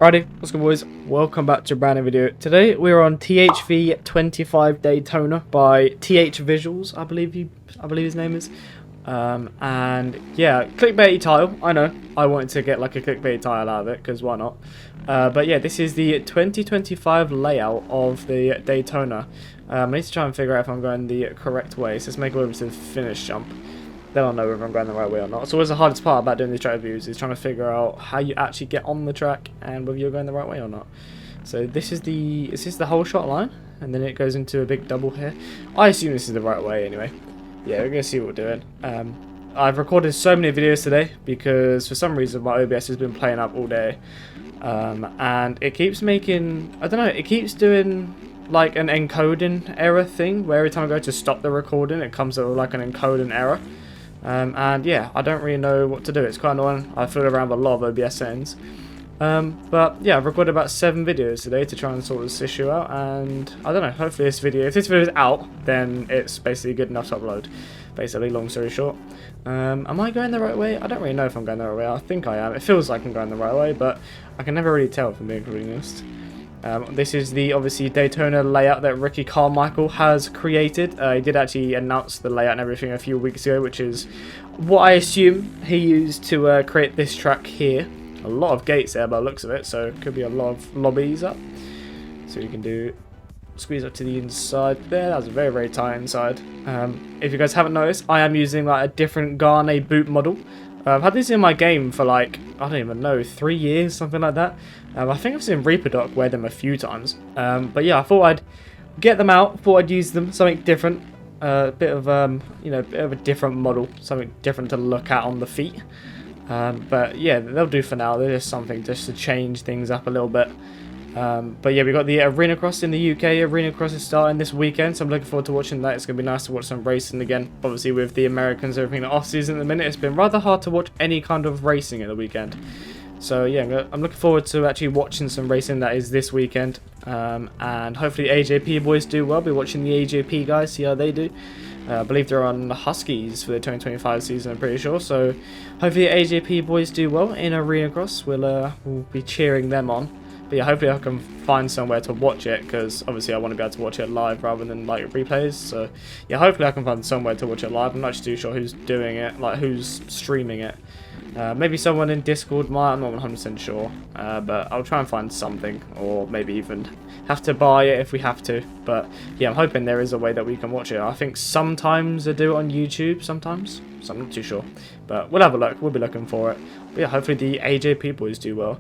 Righty, what's good boys? Welcome back to a brand new video. Today we're on THV 25 Daytona by TH Visuals, I believe his name is. And yeah, clickbaity title. I know I wanted to get like a clickbait title out of it because why not? But yeah, this is the 2025 layout of the Daytona. I need to try and figure out if I'm going the correct way. So let's make it over to the finish jump. Then I'll know whether I'm going the right way or not. So always the hardest part about doing these track reviews is trying to figure out how you actually get on the track and whether you're going the right way or not. So this is the whole shot line, and then it goes into a big double here. I assume this is the right way anyway. Yeah, we're gonna see what we're doing. I've recorded so many videos today because for some reason my OBS has been playing up all day, and it keeps making, I don't know, it keeps doing like an encoding error thing where every time I go to stop the recording it comes up with like an encoding error. And yeah, I don't really know what to do. It's quite annoying. I fooled around with a lot of OBS settings. But yeah, I've recorded about 7 videos today to try and sort this issue out, and I don't know, hopefully if this video is out, then it's basically good enough to upload. Basically, long story short. Am I going the right way? I don't really know if I'm going the right way. I think I am. It feels like I'm going the right way, but I can never really tell if I'm being completely honest. This is the obviously Daytona layout that Ricky Carmichael has created. He did actually announce the layout and everything a few weeks ago, which is what I assume he used to create this track here. A lot of gates there by the looks of it, so it could be a lot of lobbies up. So you can do squeeze up to the inside there. That was very, very tight inside. If you guys haven't noticed, I am using like a different Garnet boot model. I've had these in my game for like, I don't even know, 3 years, something like that. I think I've seen Reaperdoc wear them a few times. But yeah, I thought I'd get them out, thought I'd use them, something different. A bit of, you know, bit of a different model, something different to look at on the feet. But yeah, they'll do for now. They're just something just to change things up a little bit. But yeah, we got the Arena Cross in the UK. Arena Cross is starting this weekend, so I'm looking forward to watching that. It's going to be nice to watch some racing again. Obviously, with the Americans everything off season at the minute, it's been rather hard to watch any kind of racing at the weekend. So yeah, I'm looking forward to actually watching some racing that is this weekend. And hopefully AJP boys do well. Be watching the AJP guys, see how they do. I believe they're on the Huskies for the 2025 season, I'm pretty sure. So hopefully the AJP boys do well in Arena Cross. We'll be cheering them on. But yeah, hopefully I can find somewhere to watch it, because obviously I want to be able to watch it live rather than like replays. So yeah, hopefully I can find somewhere to watch it live. I'm not too sure who's doing it, like who's streaming it. Maybe someone in Discord might, I'm not 100% sure. But I'll try and find something, or maybe even have to buy it if we have to. But yeah, I'm hoping there is a way that we can watch it. I think sometimes they do it on YouTube, sometimes. So I'm not too sure. But we'll have a look, we'll be looking for it. But yeah, hopefully the AJP boys do well.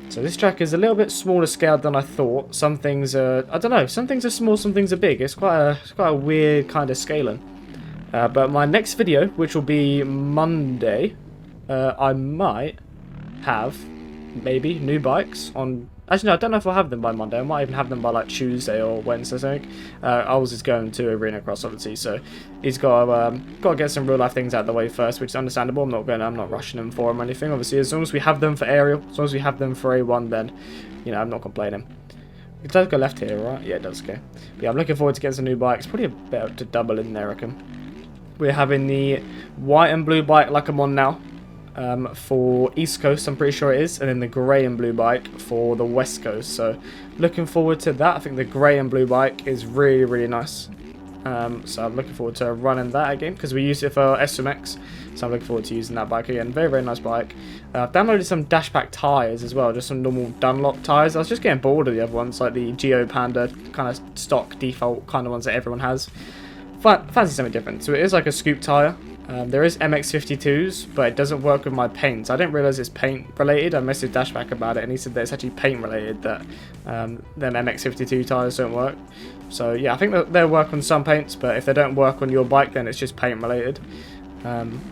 So this track is a little bit smaller scaled than I thought. Some things are, I don't know, some things are small, some things are big. It's quite a weird kind of scaling. But my next video, which will be Monday, I might have maybe new bikes on. Actually, no, I don't know if I'll have them by Monday. I might even have them by like Tuesday or Wednesday or something. Ours is going to Arena Cross, obviously, so he's got to get some real life things out of the way first, which is understandable. I'm not rushing him for him or anything. Obviously, as long as we have them for Ariel, as long as we have them for A1, then you know I'm not complaining. It does go left here, right? Yeah, it does. Okay. But yeah, I'm looking forward to getting some new bikes. Probably a bit to double in there, I reckon. We're having the white and blue bike like I'm on now. For East Coast, I'm pretty sure it is, and then the grey and blue bike for the West Coast. So looking forward to that. I think the grey and blue bike is really, really nice. So I'm looking forward to running that again, because we used it for SMX, so I'm looking forward to using that bike again. Very, very nice bike. I've downloaded some dashback tyres as well, just some normal Dunlop tyres. I was just getting bored of the other ones, like the Geo Panda kind of stock default kind of ones that everyone has. Fancy something different. So it is like a scoop tyre. There is MX52s, but it doesn't work with my paints. I didn't realise it's paint related. I messaged Dashback about it, and he said that it's actually paint related, that them MX52 tyres don't work. So yeah, I think that they'll work on some paints, but if they don't work on your bike, then it's just paint related.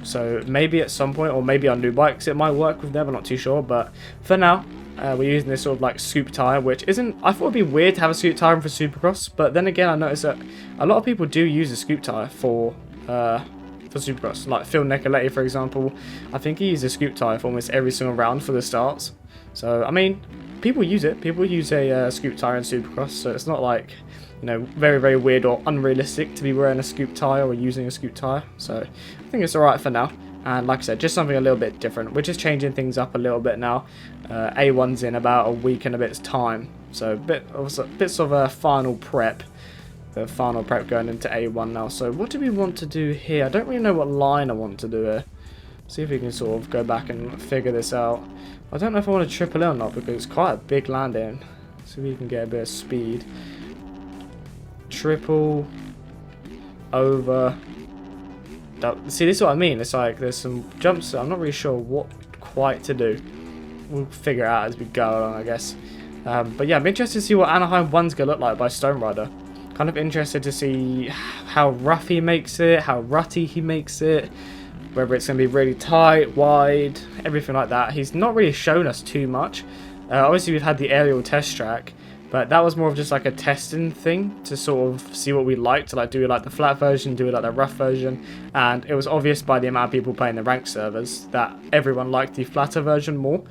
So maybe at some point, or maybe on new bikes, it might work with them. I'm not too sure, but for now, we're using this sort of like scoop tyre, which isn't. I thought it'd be weird to have a scoop tyre for Supercross, but then again, I noticed that a lot of people do use a scoop tyre for Supercross. Like Phil Nicoletti, for example, I think he uses a scoop tyre for almost every single round for the starts. So I mean, people use it. People use a scoop tyre in Supercross, so it's not like, you know, very, very weird or unrealistic to be wearing a scoop tyre or using a scoop tyre. So I think it's alright for now. And like I said, just something a little bit different. We're just changing things up a little bit now. A1's in about a week and a bit's time, so bits of a final prep. The final prep going into A1 now. So what do we want to do here? I don't really know what line I want to do here. See if we can sort of go back and figure this out. I don't know if I want to triple in or not because it's quite a big landing. See if we can get a bit of speed. Triple over. See, this is what I mean. It's like there's some jumps that I'm not really sure what quite to do. We'll figure it out as we go along, I guess. But yeah, I'm interested to see what Anaheim 1's going to look like by Stone Rider. Kind of interested to see how rough he makes it, how rutty he makes it, whether it's going to be really tight, wide, everything like that. He's not really shown us too much. Obviously, we've had the aerial test track, but that was more of just like a testing thing to sort of see what we liked. Like, do we like the flat version, do we like the rough version? And it was obvious by the amount of people playing the ranked servers that everyone liked the flatter version more.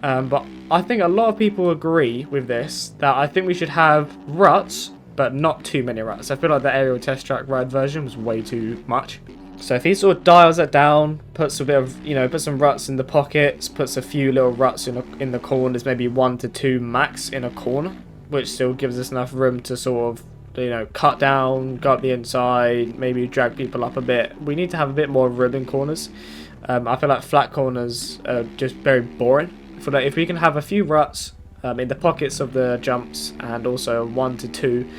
But I think a lot of people agree with this, that I think we should have ruts, but not too many ruts. I feel like the aerial test track ride version was way too much. So if he sort of dials that down, puts a bit of, put some ruts in the pockets, puts a few little ruts in the corners, maybe 1 to 2 max in a corner, which still gives us enough room to sort of, cut down, go up the inside, maybe drag people up a bit. We need to have a bit more room in corners. I feel like flat corners are just very boring. I feel like if we can have a few ruts in the pockets of the jumps and also 1 to 2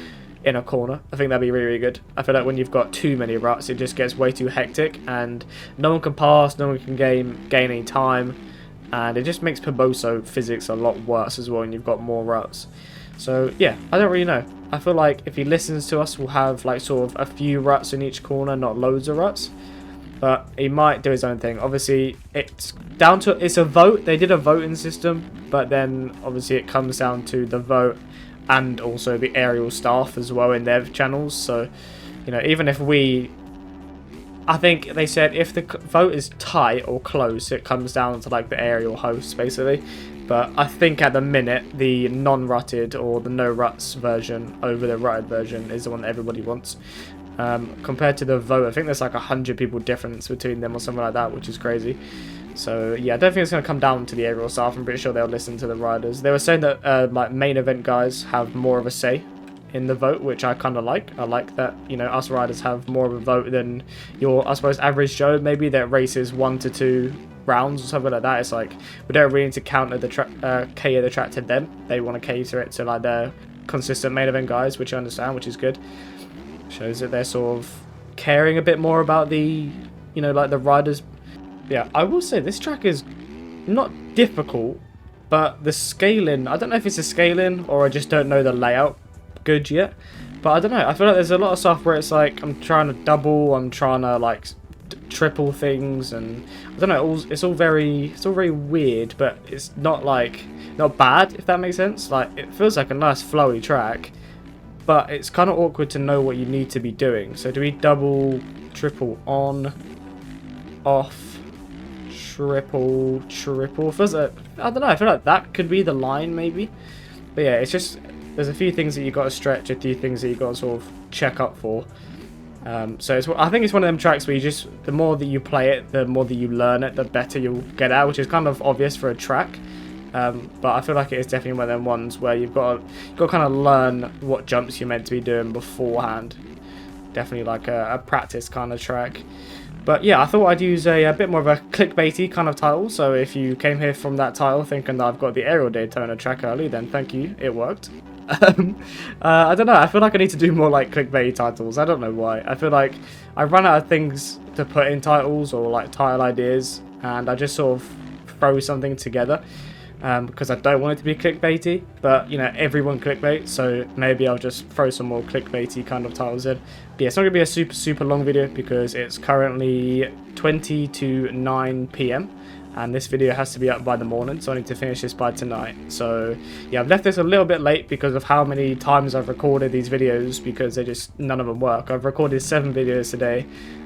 in a corner, I think that'd be really, really good. I feel like when you've got too many ruts, it just gets way too hectic and no one can pass, no one can gain any time, and it just makes Perboso physics a lot worse as well when you've got more ruts. So yeah, I don't really know. I feel like if he listens to us, we'll have like sort of a few ruts in each corner, not loads of ruts. But he might do his own thing. Obviously, it's a vote. They did a voting system, but then obviously it comes down to the vote and also the aerial staff as well in their channels. So, even if I think they said if the vote is tight or close, it comes down to like the aerial hosts basically. But I think at the minute, the non-rutted or the no ruts version over the rutted version is the one that everybody wants. Compared to the vote, I think there's like 100 people difference between them or something like that, which is crazy. So yeah, I don't think it's going to come down to the aerial staff. I'm pretty sure they'll listen to the riders. They were saying that like main event guys have more of a say in the vote, which I kind of like. I like that, us riders have more of a vote than your, I suppose, average Joe maybe that races 1 to 2 rounds or something like that. It's like we don't really need to cater the track to them. They want to cater it to like their consistent main event guys, which I understand, which is good. Shows that they're sort of caring a bit more about the, like the riders. Yeah, I will say this track is not difficult, but the scaling, I don't know if it's a scaling or I just don't know the layout good yet. But I don't know, I feel like there's a lot of stuff where it's like I'm trying to double, I'm trying to like triple things, and I don't know, it's all very weird, but it's not bad, if that makes sense. Like, it feels like a nice flowy track, but it's kind of awkward to know what you need to be doing. So do we double, triple, on, off, triple? Feels like, I don't know, I feel like that could be the line maybe. But yeah, it's just, there's a few things that you got to stretch, a few things that you got to sort of check up for. So I think it's one of them tracks where the more that you play it, the more that you learn it, the better you'll get out, which is kind of obvious for a track. But I feel like it is definitely one of them ones where you've got to kind of learn what jumps you're meant to be doing beforehand. Definitely like a practice kind of track. But yeah, I thought I'd use a bit more of a clickbaity kind of title. So if you came here from that title thinking that I've got the aerial Daytona track early, then thank you, it worked. I don't know, I feel like I need to do more like clickbait titles. I don't know why. I feel like I run out of things to put in titles or like title ideas, and I just sort of throw something together because I don't want it to be clickbaity, but everyone clickbait, so maybe I'll just throw some more clickbaity kind of titles in. But yeah, it's not going to be a super long video because it's currently 20 to 9 PM. And this video has to be up by the morning, so I need to finish this by tonight. So yeah, I've left this a little bit late because of how many times I've recorded these videos, because none of them work. I've recorded 7 videos today,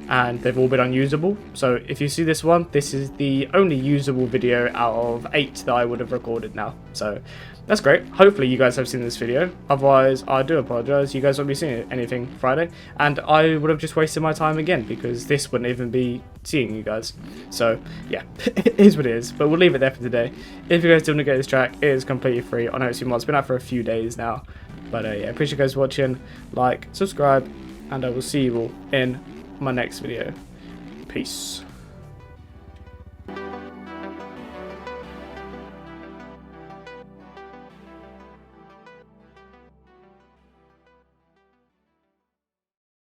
and they've all been unusable. So if you see this one, this is the only usable video out of 8 that I would have recorded now. So that's great. Hopefully you guys have seen this video. Otherwise, I do apologize. You guys won't be seeing anything Friday, and I would have just wasted my time again because this wouldn't even be seeing you guys. So yeah, it is what it is. But we'll leave it there for today. If you guys do want to get this track, it is completely free on OC Mods. It's been out for a few days now. But yeah, appreciate you guys watching. Like, subscribe, and I will see you all in my next video. Peace.